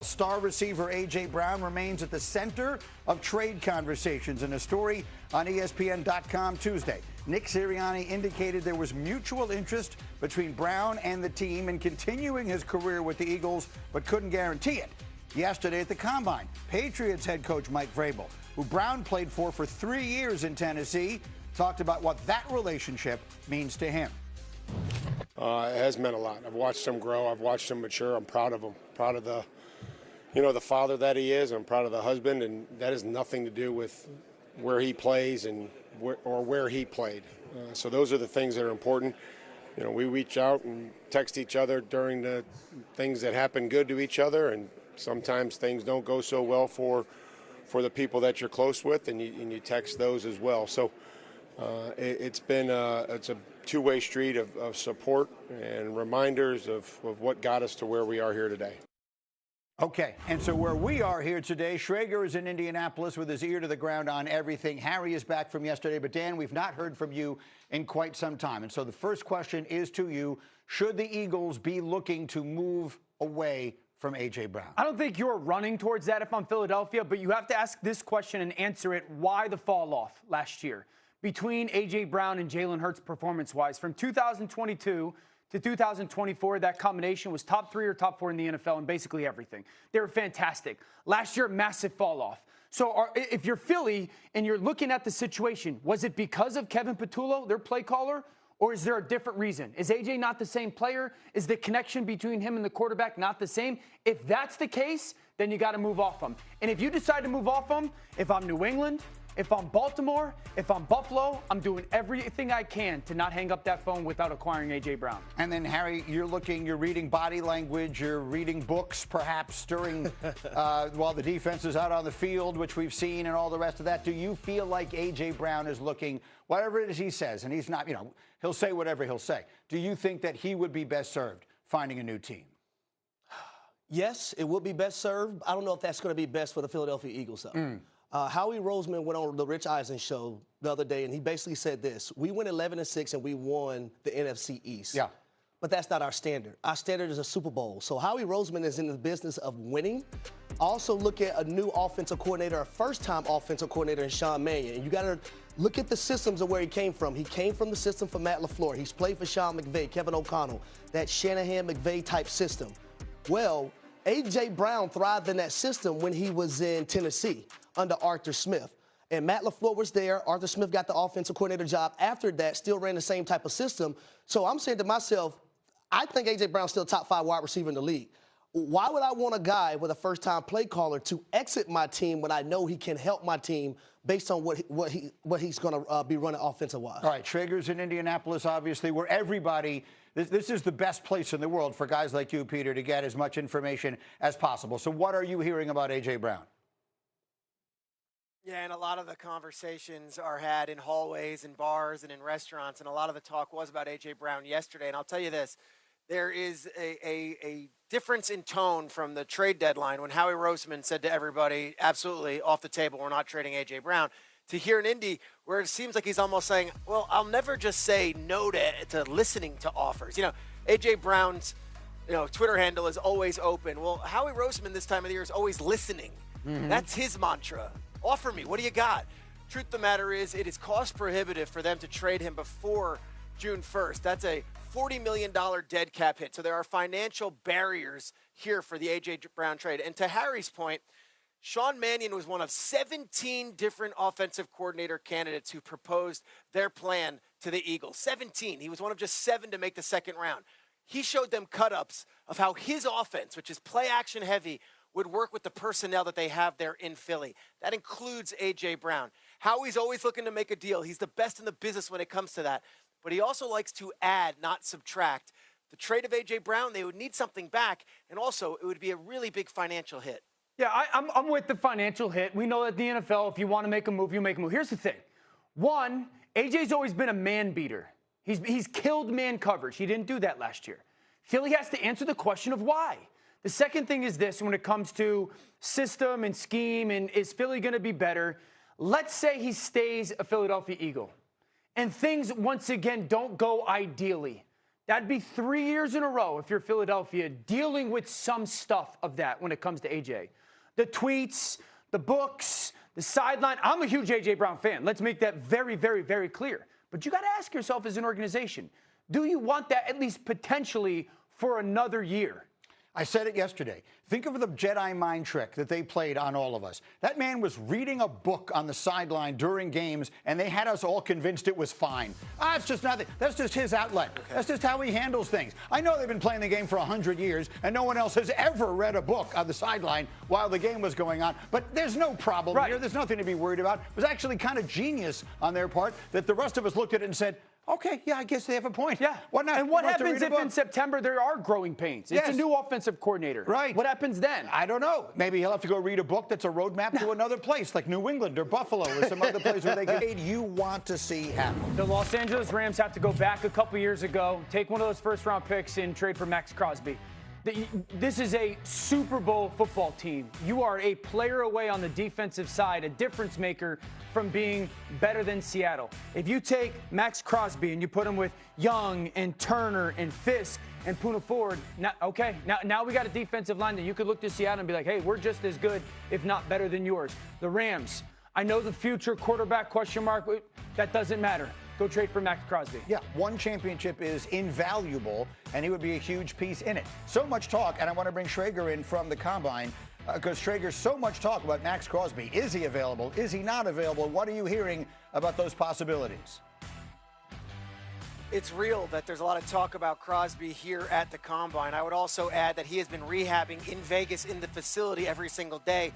Star receiver A.J. Brown remains at the center of trade conversations. In a story on ESPN.com Tuesday, Nick Sirianni indicated there was mutual interest between Brown and the team in continuing his career with the Eagles, but couldn't guarantee it. Yesterday at the Combine, Patriots head coach Mike Vrabel, who Brown played for 3 years in Tennessee, talked about what that relationship means to him. It has meant a lot. I've watched him grow. I've watched him mature. I'm proud of him. Proud of the father that he is. I'm proud of the husband, and that has nothing to do with where he plays and where he played. So those are the things that are important. We reach out and text each other during the things that happen good to each other, and sometimes things don't go so well for the people that you're close with, and you text those as well. So it's a two-way street of support and reminders of what got us to where we are here today. Okay, and so where we are here today, Schrager is in Indianapolis with his ear to the ground on everything. Harry is back from yesterday, but Dan, we've not heard from you in quite some time. And so the first question is to you: should the Eagles be looking to move away from A.J. Brown? I don't think you're running towards that if I'm Philadelphia, but you have to ask this question and answer it. Why the fall off last year between A.J. Brown and Jalen Hurts performance-wise? From 2022 to 2024, that combination was top 3 or top 4 in the NFL in basically everything. They were fantastic. Last year, massive fall off. So if you're Philly and you're looking at the situation, was it because of Kevin Patullo, their play caller, or is there a different reason? Is A.J. not the same player? Is the connection between him and the quarterback not the same? If that's the case, then you got to move off him. And if you decide to move off him, if I'm New England, if I'm Baltimore, if I'm Buffalo, I'm doing everything I can to not hang up that phone without acquiring A.J. Brown. And then, Harry, you're reading body language, you're reading books, perhaps during while the defense is out on the field, which we've seen, and all the rest of that. Do you feel like A.J. Brown is looking, whatever it is he says, and he's not, he'll say whatever he'll say. Do you think that he would be best served finding a new team? Yes, it would be best served. I don't know if that's going to be best for the Philadelphia Eagles, though. Howie Roseman went on the Rich Eisen show the other day, and he basically said this: we went 11-6 and we won the NFC East. Yeah. But that's not our standard. Our standard is a Super Bowl. So Howie Roseman is in the business of winning. Also look at a new offensive coordinator, a first-time offensive coordinator in Sean Mannion. And you got to look at the systems of where he came from. He came from the system for Matt LaFleur. He's played for Sean McVay, Kevin O'Connell, that Shanahan-McVay type system. Well, A.J. Brown thrived in that system when he was in Tennessee under Arthur Smith. And Matt LaFleur was there. Arthur Smith got the offensive coordinator job after that, still ran the same type of system. So I'm saying to myself, I think A.J. Brown's still top 5 wide receiver in the league. Why would I want a guy with a first-time play caller to exit my team when I know he can help my team based on what he's going to be running offensive-wise? All right, Schrager's in Indianapolis, obviously, where everybody – this is the best place in the world for guys like you, Peter, to get as much information as possible. So what are you hearing about A.J. Brown? Yeah, and a lot of the conversations are had in hallways and bars and in restaurants, and a lot of the talk was about A.J. Brown yesterday. And I'll tell you this, there is a difference in tone from the trade deadline when Howie Roseman said to everybody, absolutely, off the table, we're not trading A.J. Brown, to here in Indy where it seems like he's almost saying, well, I'll never just say no to listening to offers. A.J. Brown's Twitter handle is always open. Well, Howie Roseman this time of the year is always listening. That's his mantra. Offer me. What do you got? Truth of the matter is, it is cost prohibitive for them to trade him before June 1st. That's a $40 million dead cap hit. So there are financial barriers here for the A.J. Brown trade. And to Harry's point, Sean Mannion was one of 17 different offensive coordinator candidates who proposed their plan to the Eagles. 17. He was one of just 7 to make the second round. He showed them cut-ups of how his offense, which is play-action heavy, would work with the personnel that they have there in Philly. That includes A.J. Brown. Howie's always looking to make a deal. He's the best in the business when it comes to that. But he also likes to add, not subtract. The trade of A.J. Brown, they would need something back, and also it would be a really big financial hit. Yeah, I'm with the financial hit. We know that the NFL, if you want to make a move, you make a move. Here's the thing. One, A.J.'s always been a man beater. He's killed man coverage. He didn't do that last year. Philly has to answer the question of why. The second thing is this, when it comes to system and scheme and is Philly going to be better, let's say he stays a Philadelphia Eagle and things once again don't go ideally. That'd be 3 years in a row if you're Philadelphia dealing with some stuff of that when it comes to AJ. The tweets, the books, the sideline. I'm a huge A.J. Brown fan. Let's make that very, very, very clear. But you got to ask yourself as an organization, do you want that at least potentially for another year? I said it yesterday. Think of the Jedi mind trick that they played on all of us. That man was reading a book on the sideline during games, and they had us all convinced it was fine. It's just nothing. That's just his outlet. Okay. That's just how he handles things. I know they've been playing the game for 100 years, and no one else has ever read a book on the sideline while the game was going on. But there's no problem here. There's nothing to be worried about. It was actually kind of genius on their part that the rest of us looked at it and said, okay, yeah, I guess they have a point. Yeah. Why not? And what happens if in September there are growing pains? It's a new offensive coordinator. Right. What happens then? I don't know. Maybe he'll have to go read a book that's a roadmap to another place, like New England or Buffalo or some other place where they can. You want to see happen. The Los Angeles Rams have to go back a couple years ago, take one of those first-round picks and trade for Maxx Crosby. This is a Super Bowl football team. You are a player away on the defensive side, a difference maker from being better than Seattle. If you take Maxx Crosby and you put him with Young and Turner and Fisk and Poona Ford, now we got a defensive line that you could look to Seattle and be like, hey, we're just as good, if not better than yours. The Rams, I know the future quarterback question mark, that doesn't matter. Go trade for Maxx Crosby. Yeah, one championship is invaluable, and he would be a huge piece in it. So much talk, and I want to bring Schrager in from the Combine, because Schrager, so much talk about Maxx Crosby. Is he available? Is he not available? What are you hearing about those possibilities? It's real that there's a lot of talk about Crosby here at the Combine. I would also add that he has been rehabbing in Vegas in the facility every single day.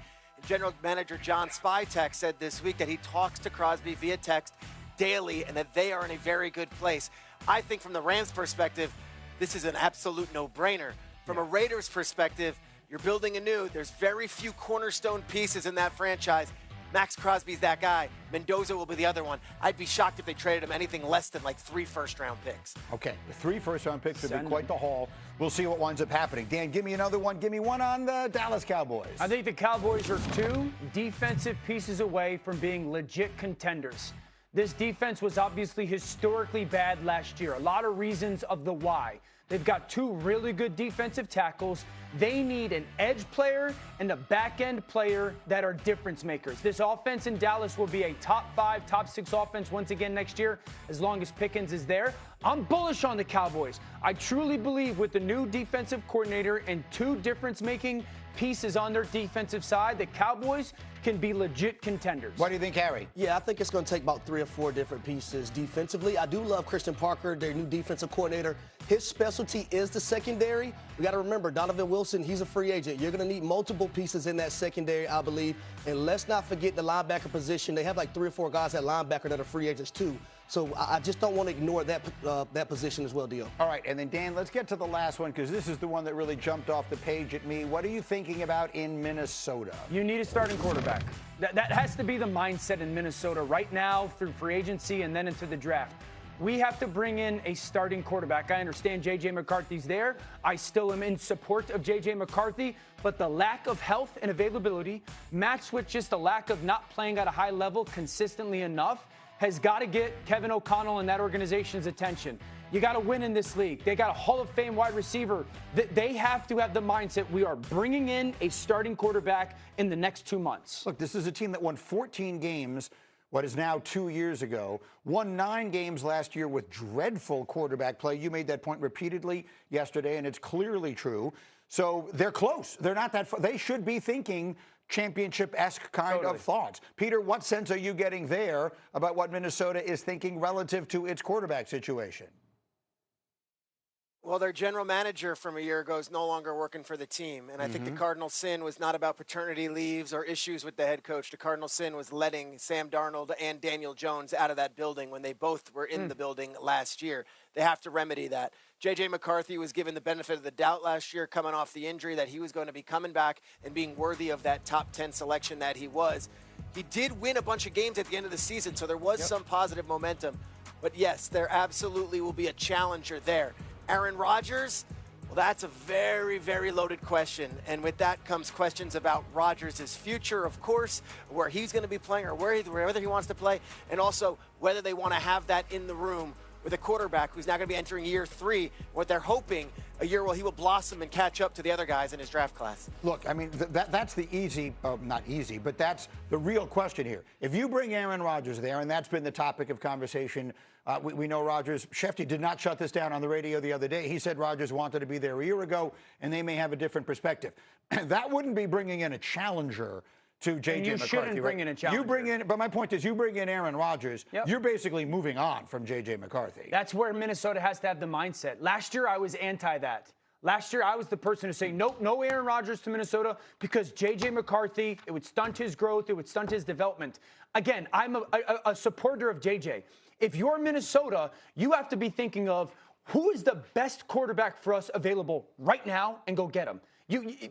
General Manager John Spytek said this week that he talks to Crosby via text daily and that they are in a very good place. I think from the Rams' perspective, this is an absolute no-brainer. From a Raiders' perspective, you're building anew. There's very few cornerstone pieces in that franchise. Maxx Crosby's that guy. Mendoza will be the other one. I'd be shocked if they traded him anything less than like 3 first-round picks. Okay, 3 first-round picks would be quite the haul. We'll see what winds up happening. Dan, give me another one. Give me one on the Dallas Cowboys. I think the Cowboys are 2 defensive pieces away from being legit contenders. This defense was obviously historically bad last year. A lot of reasons of the why. They've got 2 really good defensive tackles. They need an edge player and a back-end player that are difference makers. This offense in Dallas will be a top 5, top 6 offense once again next year, as long as Pickens is there. I'm bullish on the Cowboys. I truly believe with the new defensive coordinator and 2 difference-making pieces on their defensive side, the Cowboys can be legit contenders. What do you think, Harry? Yeah, I think it's going to take about 3 or 4 different pieces defensively. I do love Christian Parker, their new defensive coordinator. His specialty is the secondary. We got to remember, Donovan Wilson, he's a free agent. You're going to need multiple pieces in that secondary, I believe. And let's not forget the linebacker position. They have like 3 or 4 guys at linebacker that are free agents too. So I just don't want to ignore that position as well, Dio. All right, and then, Dan, let's get to the last one, because this is the one that really jumped off the page at me. What are you thinking about in Minnesota? You need a starting quarterback. That has to be the mindset in Minnesota right now through free agency and then into the draft. We have to bring in a starting quarterback. I understand J.J. McCarthy's there. I still am in support of J.J. McCarthy, but the lack of health and availability, matched with just the lack of not playing at a high level consistently enough, has got to get Kevin O'Connell and that organization's attention. You got to win in this league. They got a Hall of Fame wide receiver. They have to have the mindset we are bringing in a starting quarterback in the next 2 months. Look, this is a team that won 14 games, what is now 2 years ago, won 9 games last year with dreadful quarterback play. You made that point repeatedly yesterday, and it's clearly true. So they're close. They're not that far. They should be thinking championship-esque kind of thoughts. Peter, what sense are you getting there about what Minnesota is thinking relative to its quarterback situation? Well, their general manager from a year ago is no longer working for the team. And I think the cardinal sin was not about paternity leaves or issues with the head coach. The cardinal sin was letting Sam Darnold and Daniel Jones out of that building when they both were in the building last year. They have to remedy that. J.J. McCarthy was given the benefit of the doubt last year coming off the injury that he was going to be coming back and being worthy of that top 10 selection that he was. He did win a bunch of games at the end of the season, so there was some positive momentum. But, yes, there absolutely will be a challenger there. Aaron Rodgers, well, that's a very, very loaded question. And with that comes questions about Rodgers' future, of course, where he's going to be playing or whether he wants to play, and also whether they want to have that in the room with a quarterback who's now going to be entering year 3. What they're hoping, a year where he will blossom and catch up to the other guys in his draft class. Look, I mean, that's the easy, not easy, but that's the real question here. If you bring Aaron Rodgers there, and that's been the topic of conversation, we know Rodgers, Shefty did not shut this down on the radio the other day. He said Rodgers wanted to be there a year ago, and they may have a different perspective. That wouldn't be bringing in a challenger to J.J. McCarthy. You shouldn't bring in a challenger. You bring in, but my point is, you bring in Aaron Rodgers, Yep. you're basically moving on from J.J. McCarthy. That's where Minnesota has to have the mindset. Last year, I was anti that. Last year, I was the person to say, nope, no Aaron Rodgers to Minnesota because J.J. McCarthy, it would stunt his growth, it would stunt his development. Again, I'm a supporter of J.J. If you're Minnesota, you have to be thinking of who is the best quarterback for us available right now and go get him.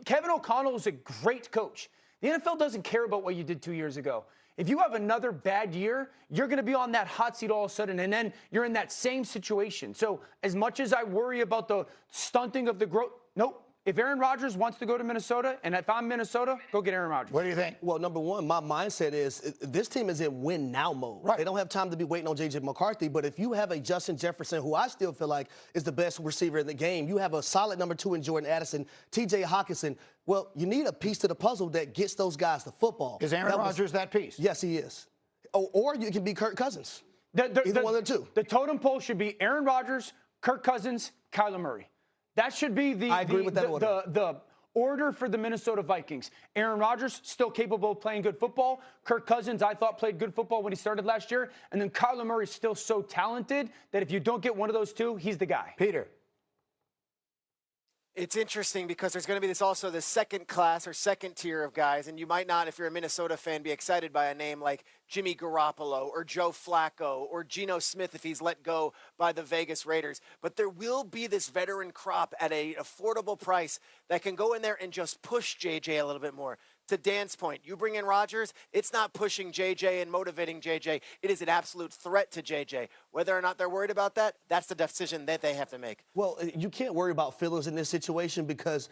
Kevin O'Connell is a great coach. The NFL doesn't care about what you did 2 years ago. If you have another bad year, you're going to be on that hot seat all of a sudden, and then you're in that same situation. So as much as I worry about the stunting of the growth, nope. If Aaron Rodgers wants to go to Minnesota, and if I'm Minnesota, go get Aaron Rodgers. What do you think? Well, number one, my mindset is this team is in win-now mode. Right. They don't have time to be waiting on J.J. McCarthy. But if you have a Justin Jefferson, who I still feel like is the best receiver in the game, you have a solid number 2 in Jordan Addison, T.J. Hawkinson. Well, you need a piece to the puzzle that gets those guys the football. Is Aaron Rodgers that piece? Yes, he is. Or you can be Kirk Cousins. Either one of the two. The totem pole should be Aaron Rodgers, Kirk Cousins, Kyler Murray. That should be the order for the Minnesota Vikings. Aaron Rodgers, still capable of playing good football. Kirk Cousins, I thought, played good football when he started last year. And then Kyler Murray is still so talented that if you don't get one of those two, he's the guy. Peter. It's interesting because there's going to be this second class or second tier of guys, and you might not, if you're a Minnesota fan, be excited by a name like Jimmy Garoppolo or Joe Flacco or Geno Smith if he's let go by the Vegas Raiders. But there will be this veteran crop at an affordable price that can go in there and just push JJ a little bit more. To Dan's point, you bring in Rodgers, it's not pushing JJ and motivating JJ. It is an absolute threat to JJ. Whether or not they're worried about that, that's the decision that they have to make. Well, you can't worry about feelings in this situation because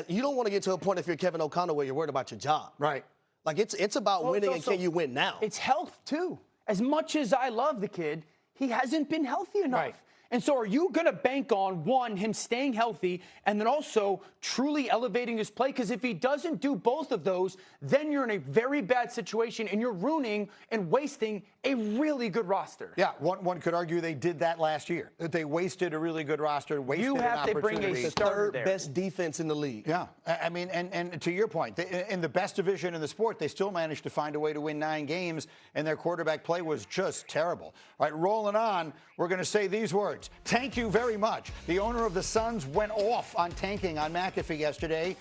you don't want to get to a point if you're Kevin O'Connell where you're worried about your job. Right. Like, it's about winning, and can you win now? It's health, too. As much as I love the kid, he hasn't been healthy enough. Right. And so are you going to bank on, one, him staying healthy, and then also truly elevating his play? Because if he doesn't do both of those, then you're in a very bad situation, and you're ruining and wasting a really good roster. Yeah, one could argue they did that last year. That they wasted a really good roster, wasted You have an to bring opportunity. a starter Third there. best defense in the league. Yeah, I mean, and to your point, in the best division in the sport, they still managed to find a way to win 9 games, and their quarterback play was just terrible. All right, rolling on, we're going to say these words. Thank you very much. The owner of the Suns went off on tanking on McAfee yesterday.